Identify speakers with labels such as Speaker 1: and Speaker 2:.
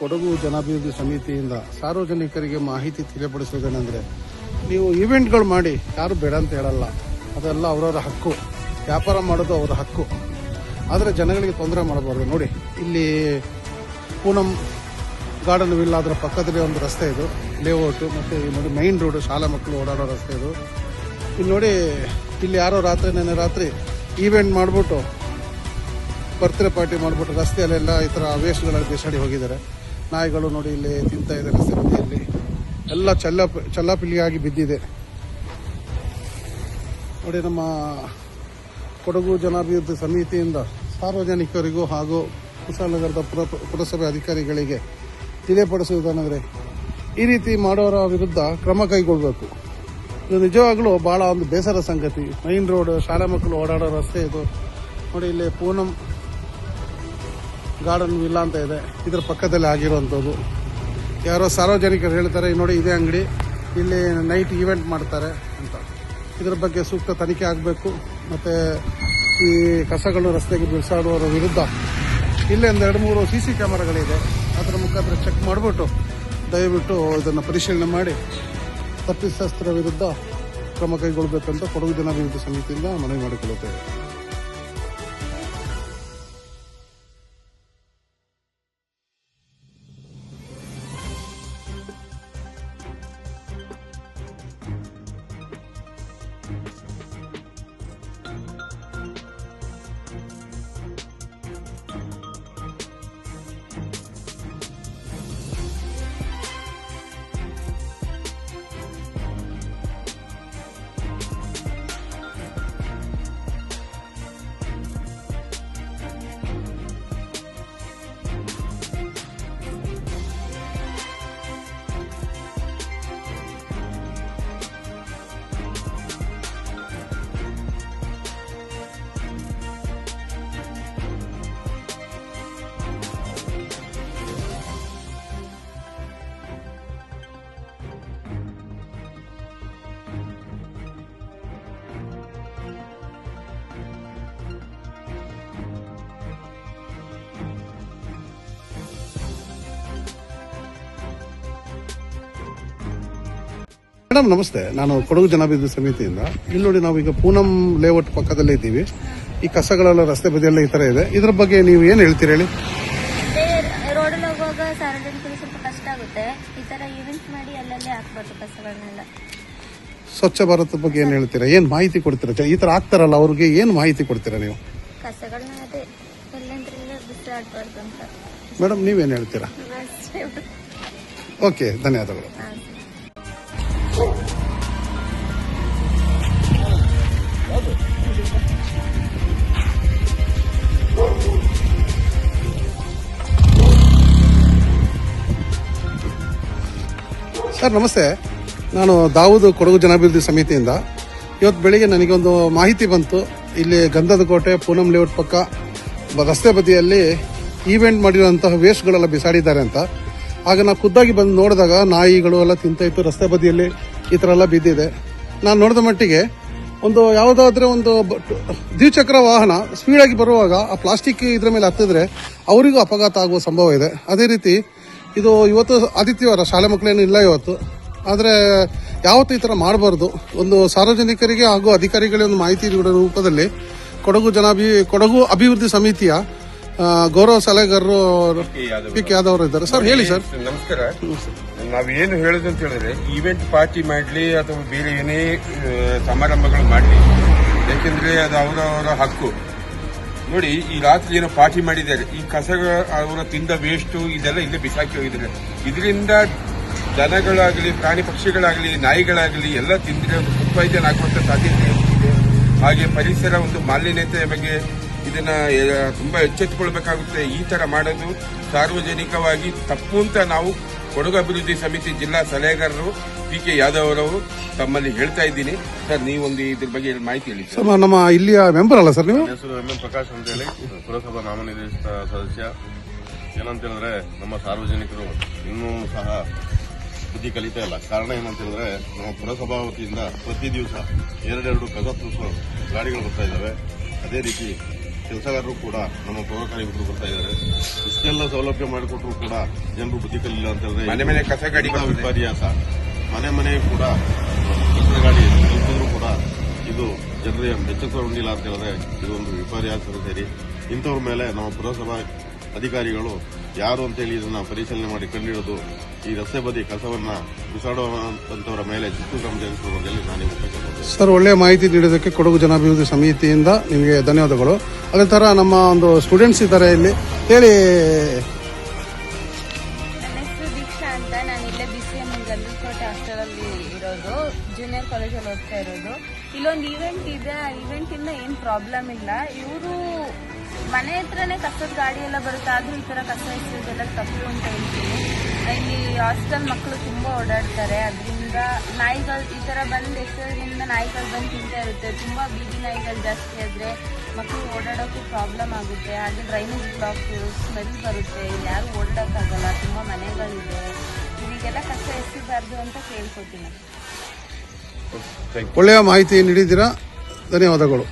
Speaker 1: ಕೊಡಗು ಜನಾಭಿವೃದ್ಧಿ ಸಮಿತಿಯಿಂದ ಸಾರ್ವಜನಿಕರಿಗೆ ಮಾಹಿತಿ ತಿಳಿಯಪಡಿಸುವುದೇನೆಂದರೆ, ನೀವು ಈವೆಂಟ್ಗಳು ಮಾಡಿ, ಯಾರು ಬೇಡ ಅಂತ ಹೇಳಲ್ಲ, ಅದೆಲ್ಲ ಅವರವರ ಹಕ್ಕು, ವ್ಯಾಪಾರ ಮಾಡೋದು ಅವರ ಹಕ್ಕು. ಆದರೆ ಜನಗಳಿಗೆ ತೊಂದರೆ ಮಾಡಬಾರ್ದು. ನೋಡಿ, ಇಲ್ಲಿ ಪೂನಂ ಗಾರ್ಡನ್ ವಿಲ್ಲ ಅದರ ಪಕ್ಕದಲ್ಲಿ ಒಂದು ರಸ್ತೆ ಇದು, ಲೇಔಟು, ಮತ್ತು ನೋಡಿ ಮೈನ್ ರೋಡು, ಶಾಲಾ ಮಕ್ಕಳು ಓಡಾಡೋ ರಸ್ತೆ ಇದು. ಇಲ್ಲಿ ನೋಡಿ, ಇಲ್ಲಿ ಯಾರೋ ನೆನ್ನೆ ರಾತ್ರಿ ಈವೆಂಟ್ ಮಾಡಿಬಿಟ್ಟು, ಬರ್ತ್ಡೇ ಪಾರ್ಟಿ ಮಾಡಿಬಿಟ್ಟು ರಸ್ತೆಯಲ್ಲೆಲ್ಲ ಈ ಥರ ವೇಸ್ಟ್ಗಳಲ್ಲಿ ಬಿಸಾಡಿ ಹೋಗಿದ್ದಾರೆ. ನಾಯಿಗಳು ನೋಡಿ ಇಲ್ಲಿ ತಿಂತಾ ಇದೆ, ರಸ್ತೆ ಬದಿಯಲ್ಲಿ ಎಲ್ಲ ಚಲ್ಲಾಪಿಲ್ಲಿಯಾಗಿ ಬಿದ್ದಿದೆ. ನೋಡಿ, ನಮ್ಮ ಕೊಡಗು ಜನಾಭಿವೃದ್ಧಿ ಸಮಿತಿಯಿಂದ ಸಾರ್ವಜನಿಕರಿಗೂ ಹಾಗೂ ಕುಶಾಲನಗರದ ಪುರಸಭೆ ಅಧಿಕಾರಿಗಳಿಗೆ ತಿಳಿಯಪಡಿಸುವುದೇನೆಂದರೆ, ಈ ರೀತಿ ಮಾಡೋರ ವಿರುದ್ಧ ಕ್ರಮ ಕೈಗೊಳ್ಳಬೇಕು. ಇದು ನಿಜವಾಗ್ಲೂ ಭಾಳ ಒಂದು ಬೇಸರ ಸಂಗತಿ. ಮೈನ್ ರೋಡ್, ಶಾಲಾ ಮಕ್ಕಳು ಓಡಾಡೋ ರಸ್ತೆ ಇದು. ನೋಡಿ, ಇಲ್ಲಿ ಪೂನಂ ಗಾರ್ಡನ್ ವಿಲ್ಲ ಅಂತ ಇದೆ, ಇದರ ಪಕ್ಕದಲ್ಲಿ ಆಗಿರುವಂಥದ್ದು. ಯಾರೋ ಸಾರ್ವಜನಿಕರು ಹೇಳ್ತಾರೆ, ನೋಡಿ ಇದೇ ಅಂಗಡಿ, ಇಲ್ಲಿ ನೈಟ್ ಈವೆಂಟ್ ಮಾಡ್ತಾರೆ ಅಂತ. ಇದರ ಬಗ್ಗೆ ಸೂಕ್ತ ತನಿಖೆ ಆಗಬೇಕು. ಮತ್ತು ಈ ಕಸಗಳು ರಸ್ತೆಗೆ ಬಿಸಾಡುವವರ ವಿರುದ್ಧ ಇಲ್ಲೇ ಒಂದು 2-3 CC ಕ್ಯಾಮರಾಗಳಿದೆ, ಅದರ ಮುಖಾಂತರ ಚೆಕ್ ಮಾಡಿಬಿಟ್ಟು ದಯವಿಟ್ಟು ಇದನ್ನು ಪರಿಶೀಲನೆ ಮಾಡಿ ತಪ್ಪಿತಸ್ಥರ ವಿರುದ್ಧ ಕ್ರಮ ಕೈಗೊಳ್ಳಬೇಕಂತ ಕೊಡಗು ಜನಾಭಿವೃದ್ಧಿ ಸಮಿತಿಯಿಂದ ಮನವಿ ಮಾಡಿಕೊಳ್ಳುತ್ತೇವೆ. ಮೇಡಮ್ ನಮಸ್ತೆ, ನಾನು ಕೊಡಗು ಜನಾಭಿವೃದ್ಧಿ ಸಮಿತಿಯಿಂದ. ಇಲ್ಲಿ ನೋಡಿ, ನಾವೀಗ ಪೂನಂ ಲೇಔಟ್ ಪಕ್ಕದಲ್ಲೇ ಇದ್ದೀವಿ. ಈ ಕಸಗಳೆಲ್ಲ ರಸ್ತೆ ಬದಿಯೆಲ್ಲ ಈ ತರ ಇದೆ. ಇದ್ರ ಬಗ್ಗೆ ನೀವು ಏನು ಹೇಳ್ತೀರಿ ಹೇಳಿ?
Speaker 2: ರೋಡಲ್ಲಿ ಹೋಗುವಾಗ ಸಾರ್ವಜನಿಕರಿಗೆ ಸ್ವಲ್ಪ ಕಷ್ಟ ಆಗುತ್ತೆ. ಈ ತರ ಈವೆಂಟ್ ಮಾಡಿ ಅಲ್ಲಲ್ಲೇ ಹಾಕ್ಬಾರ್ದು ಕಸಗಳನ್ನೆಲ್ಲ.
Speaker 1: ಸ್ವಚ್ಛ ಭಾರತ ಬಗ್ಗೆ ಏನು ಹೇಳ್ತೀರಾ? ಏನು ಮಾಹಿತಿ ಕೊಡ್ತೀರಾ? ಈ ತರ ಆಗ್ತಾರಲ್ಲ, ಅವ್ರಿಗೆ ಏನು ಮಾಹಿತಿ ಕೊಡ್ತೀರಾ ನೀವು?
Speaker 2: ಕಸಗಳನ್ನ ಅದೇ ಎಲ್ಲೆಂದ್ರೆಲ್ಲ ಬಿಸಾಡಬಾರ್ದು ಅಂತ.
Speaker 1: ಮೇಡಮ್ ನೀವೇನು ಹೇಳ್ತೀರಾ? ಓಕೆ, ಧನ್ಯವಾದಗಳು. ಸರ್ ನಮಸ್ತೆ, ನಾನು ದಾವೂದ್, ಕೊಡಗು ಜನಾಭಿವೃದ್ಧಿ ಸಮಿತಿಯಿಂದ. ಇವತ್ತು ಬೆಳಿಗ್ಗೆ ನನಗೊಂದು ಮಾಹಿತಿ ಬಂತು, ಇಲ್ಲಿ ಗಂಧದ ಕೋಟೆ ಪೂನಂ ಲೇಔಟ್ ಪಕ್ಕ ರಸ್ತೆ ಬದಿಯಲ್ಲಿ ಈವೆಂಟ್ ಮಾಡಿರುವಂತಹ ವೇಸ್ಟ್ಗಳೆಲ್ಲ ಬಿಸಾಡಿದ್ದಾರೆ ಅಂತ. ಆಗ ನಾವು ಖುದ್ದಾಗಿ ಬಂದು ನೋಡಿದಾಗ ನಾಯಿಗಳು ಎಲ್ಲ ತಿಂತ ಇತ್ತು, ರಸ್ತೆ ಬದಿಯಲ್ಲಿ ಈ ಥರ ಎಲ್ಲ ಬಿದ್ದಿದೆ. ನಾನು ನೋಡಿದ ಮಟ್ಟಿಗೆ ಒಂದು ಯಾವುದಾದ್ರೆ ಒಂದು ದ್ವಿಚಕ್ರ ವಾಹನ ಸ್ಪೀಡಾಗಿ ಬರುವಾಗ ಆ ಪ್ಲಾಸ್ಟಿಕ್ ಇದ್ರ ಮೇಲೆ ಹತ್ತಿದ್ರೆ ಅವರಿಗೂ ಅಪಘಾತ ಆಗುವ ಸಂಭವ ಇದೆ. ಅದೇ ರೀತಿ ಇದು ಇವತ್ತು ಆದಿತ್ಯವಾರ, ಶಾಲೆ ಮಕ್ಕಳೇನು ಇಲ್ಲ ಇವತ್ತು, ಆದರೆ ಯಾವತ್ತೂ ಈ ಥರ ಮಾಡಬಾರ್ದು. ಒಂದು ಸಾರ್ವಜನಿಕರಿಗೆ ಹಾಗೂ ಅಧಿಕಾರಿಗಳಿಗೆ ಒಂದು ಮಾಹಿತಿ ನೀಡುವ ರೂಪದಲ್ಲಿ ಕೊಡಗು ಅಭಿವೃದ್ಧಿ ಸಮಿತಿಯ ಗೌರವ ಸಲಹೆಗಾರರು PK ಯಾದವ್ ಅವರು ಇದ್ದಾರೆ. ಸರ್ ಹೇಳಿ ಸರ್.
Speaker 3: ನಮಸ್ಕಾರ. ನಾವೇನು ಹೇಳೋದು ಅಂತ ಹೇಳಿದ್ರೆ, ಈವೆಂಟ್ ಪಾರ್ಟಿ ಮಾಡಲಿ ಅಥವಾ ಬೇರೆ ಏನೇ ಸಮಾರಂಭಗಳು ಮಾಡಲಿ, ಯಾಕೆಂದ್ರೆ ಅದು ಅವರವರ ಹಕ್ಕು. ನೋಡಿ, ಈ ರಾತ್ರಿ ಏನೋ ಪಾರ್ಟಿ ಮಾಡಿದ್ದಾರೆ, ಈ ಕಸಗಳ ಅವರ ತಿಂದ ವೇಸ್ಟು ಇದೆಲ್ಲ ಇಲ್ಲೇ ಬಿಸಾಕಿ ಹೋಗಿದ್ದಾರೆ. ಇದರಿಂದ ಜನಗಳಾಗಲಿ, ಪ್ರಾಣಿ ಪಕ್ಷಿಗಳಾಗಲಿ, ನಾಯಿಗಳಾಗಲಿ ಎಲ್ಲ ತಿಂದ್ರೆ ಒಂದು ಫುಡ್ ಪಾಯ್ಸನ್ ಆಗುವಂತ ಸಾಧ್ಯತೆ ಇದೆ. ಹಾಗೆ ಪರಿಸರ ಒಂದು ಮಾಲಿನ್ಯತೆಯ ಬಗ್ಗೆ ಇದನ್ನ ತುಂಬಾ ಎಚ್ಚೆತ್ತುಕೊಳ್ಬೇಕಾಗುತ್ತೆ. ಈ ತರ ಮಾಡೋದು ಸಾರ್ವಜನಿಕವಾಗಿ ತಪ್ಪು ಅಂತ ನಾವು ಕೊಡಗು ಅಭಿವೃದ್ಧಿ ಸಮಿತಿ ಜಿಲ್ಲಾ ಸಲಹೆಗಾರರು PK ಯಾದವ್ ಅವರು ತಮ್ಮಲ್ಲಿ ಹೇಳ್ತಾ ಇದ್ದೀನಿ. ಸರ್, ನೀವೊಂದು ಇದ್ರ ಬಗ್ಗೆ ಮಾಹಿತಿ ಹೇಳಿ.
Speaker 1: ಸರ್, ನಮ್ಮ ಇಲ್ಲಿಯ ಮೆಂಬರ್ ಅಲ್ಲ ಸರ್ ನೀವು?
Speaker 4: ಹೆಸರು MM ಪ್ರಕಾಶ್ ಅಂತ ಹೇಳಿ, ಪುರಸಭಾ ನಾಮನಿರ್ದೇಶಿತ ಸದಸ್ಯ. ಏನಂತ ಹೇಳಿದ್ರೆ, ನಮ್ಮ ಸಾರ್ವಜನಿಕರು ಇನ್ನೂ ಸಹ ಬುದ್ಧಿ ಕಲಿತಾ ಇಲ್ಲ. ಕಾರಣ ಏನಂತ ಹೇಳಿದ್ರೆ, ನಮ್ಮ ಪುರಸಭಾ ವತಿಯಿಂದ ಪ್ರತಿ ದಿವಸ 2 ಕಸ ತುಂಬಿಸುವ ಗಾಡಿಗಳು ಬರ್ತಾ ಇದ್ದಾವೆ. ಅದೇ ರೀತಿ ಕೆಲಸಗಾರರು ಕೂಡ ನಮ್ಮ ಪೌರ ಕಾರ್ಮಿಕರು ಬರ್ತಾ ಇದ್ದಾರೆ. ಇಷ್ಟೆಲ್ಲ ಸೌಲಭ್ಯ ಮಾಡಿಕೊಟ್ರು ಕೂಡ ಜನರು ಬುದ್ಧಿ ಕಲಿಲ್ಲ ಅಂತ
Speaker 3: ಮನೆ ಮನೆ ಕಸ ಗಾಡಿ
Speaker 4: ಹೇಳಿದ್ರೆ ವಿಪರ್ಯಾಸ. ಮನೆ ಕೂಡ ಕಸದ ಗಾಡಿ ತಲುಪಿದ್ರು ಕೂಡ ಇದು ಜನರಿಗೆ ಮೆಚ್ಚುಕೊಂಡಿಲ್ಲ ಅಂತ ಹೇಳಿದ್ರೆ ಇದೊಂದು ವಿಪರ್ಯಾಸ ಸೇರಿ. ಇಂಥವ್ರ ಮೇಲೆ ನಮ್ಮ ಪುರಸಭಾ ಅಧಿಕಾರಿಗಳು ಯಾರು ಅಂತೇಳಿ ಇದನ್ನ ಪರಿಶೀಲನೆ ಮಾಡಿ ಕಂಡುಹಿಡಿದು ಈ ರಸ್ತೆ ಬದಿ ಕಸವನ್ನ ಬಿಸಾಡುವಂತವರ ಮೇಲೆ ಶಿಸ್ತು ಕ್ರಮ ಜರುಗಿಸುವುದರಲ್ಲಿ ನಾನು ಒಪ್ಪಿಕೊಳ್ಳುತ್ತೇನೆ.
Speaker 1: ಸರ್, ಒಳ್ಳೆಯ ಮಾಹಿತಿ ನೀಡೋದಕ್ಕೆ ಕೊಡಗು ಜನಾಭಿವೃದ್ಧಿ ಸಮಿತಿಯಿಂದ ನಿಮಗೆ ಧನ್ಯವಾದಗಳು. ಅದೇ ಥರ ನಮ್ಮ ಒಂದು ಸ್ಟೂಡೆಂಟ್ಸ್ ಇದ್ದಾರೆ ಇಲ್ಲಿ, ಹೇಳಿ.
Speaker 5: ನನ್ನ ಹೆಸರು ದೀಕ್ಷಾ ಅಂತ. ನಾನು ಇಲ್ಲೇ BCM ಗಂಧದಕೋಟೆ ಹಾಸ್ಟೆಲಲ್ಲಿ ಇರೋದು, ಜೂನಿಯರ್ ಕಾಲೇಜಲ್ಲಿ ಓದ್ತಾ ಇರೋದು. ಇಲ್ಲೊಂದು ಈವೆಂಟ್ ಇದೆ. ಆ ಈವೆಂಟಿಂದ ಏನು ಪ್ರಾಬ್ಲಮ್ ಇಲ್ಲ. ಇವರು ಮನೆ ಹತ್ರನೇ ಕಸದ ಗಾಡಿ ಎಲ್ಲ ಬರುತ್ತೆ, ಆದ್ರೂ ಈ ಥರ ಕಸ ಎಸೆಯೋದೆಲ್ಲ ತಪ್ಪು ಅಂತ ಹೇಳ್ತೀನಿ. ಇಲ್ಲಿ ಹಾಸ್ಟೆಲ್ ಮಕ್ಕಳು ತುಂಬ ಓಡಾಡ್ತಾರೆ. ಅದರಿಂದ ನಾಯಿಗಳು ಈ ಥರ ಬಂದು ಎಸೆಯೋದ್ರಿಂದ ನಾಯಿಗಳು ಬಂದು ತಿಂತಾ ಇರುತ್ತೆ. ತುಂಬ ಬೀದಿ ನಾಯಿಗಳು ಜಾಸ್ತಿ ಆದರೆ ಮಕ್ಕಳು ಓಡಾಡೋಕ್ಕೂ ಪ್ರಾಬ್ಲಮ್ ಆಗುತ್ತೆ. ಹಾಗೆ ಡ್ರೈನೇಜ್ ಬ್ಲಾಕ್, ಸ್ಮೆಲ್ ಬರುತ್ತೆ, ಯಾರು ಓಡಾಡೋಕ್ಕಾಗಲ್ಲ. ತುಂಬ ಮನೆಗಳಿದೆ. ಈಗೆಲ್ಲ ಕಸ ಎಸಿಬಾರ್ದು ಅಂತ ಕೇಳ್ಕೊತೀನಿ.
Speaker 1: ಒಳ್ಳೆಯ ಮಾಹಿತಿ ನೀಡಿದ್ದೀರಾ, ಧನ್ಯವಾದಗಳು.